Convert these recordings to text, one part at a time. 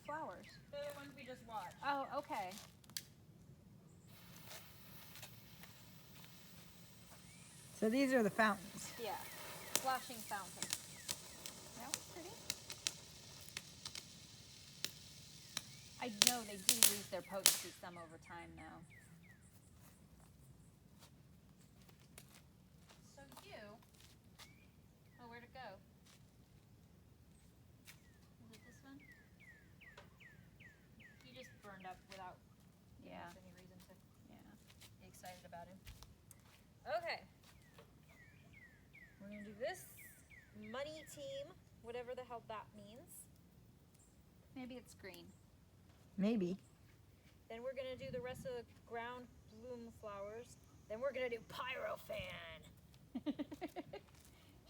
flowers? They're the ones we just watched. Oh, okay. So these are the fountains. Yeah. Flashing fountain. That was pretty. I know they do lose their potency some over time, though. So you... Oh, where'd it go? Is it this one? You just burned up without giving us any reason to be excited about him. Okay. We're going to do this money team, whatever the hell that means. Maybe it's green. Maybe. Then we're going to do the rest of the ground bloom flowers. Then we're going to do Pyrofan.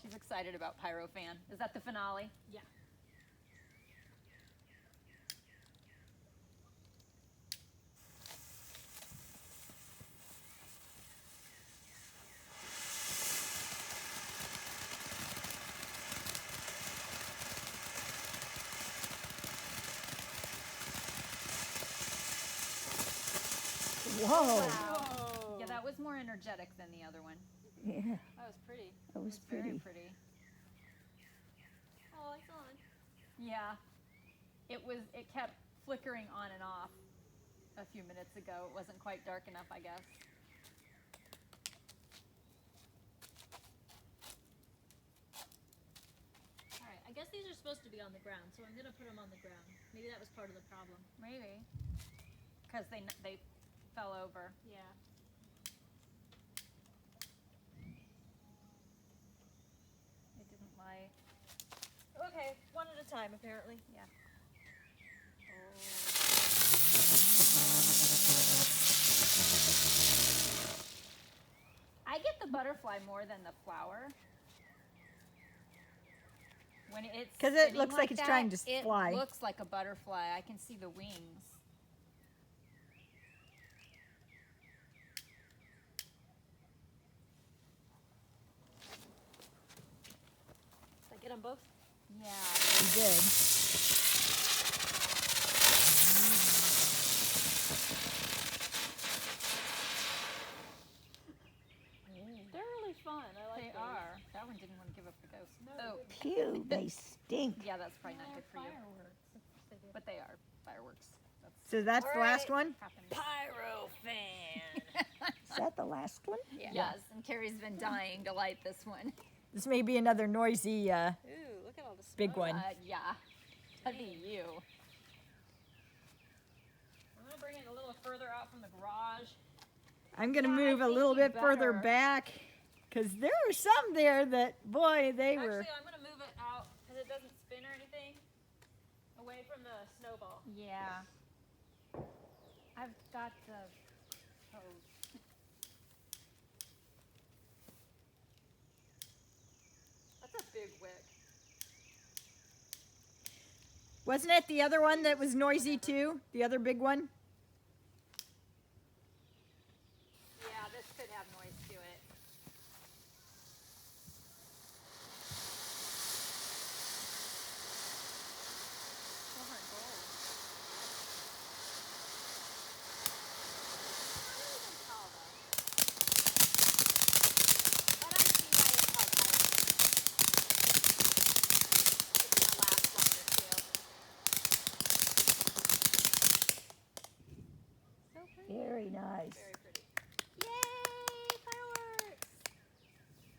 She's excited about Pyrofan. Is that the finale? Yeah. Whoa. Wow. Yeah, that was more energetic than the other one. Yeah, That was pretty. that was pretty. Very pretty. Oh, it's on. Yeah. It kept flickering on and off a few minutes ago. It wasn't quite dark enough, I guess. All right, I guess these are supposed to be on the ground, so I'm going to put them on the ground. Maybe that was part of the problem. Maybe. Because they fell over. Yeah. It didn't lie. Okay, one at a time, apparently. Yeah. I get the butterfly more than the flower. When it's Because it sitting looks like it's that, trying to fly. It looks like a butterfly. I can see the wings. Did I get them both? Yeah. You did. They're really fun. I like They those. are. That one didn't want to give up the ghost. No, Oh, Phew, they stink. yeah, that's probably not good for you. Fireworks. But they are fireworks. That's So that's the last one? happened. Pyrofan. Is that the last one? Yes, and Carrie's been dying to light this one. This may be another noisy Ooh, look at all the smoke. big one. Yeah, that'd be you. I'm going to bring it a little further out from the garage. I'm going to Yeah, I move a think little you bit further better. back because there were some there that, boy, they were. Actually, I'm going to move it out because it doesn't spin or anything. Away from the snowball. Yeah. I've got the hose. That's a big wick. Wasn't it the other one that was noisy too? The other big one?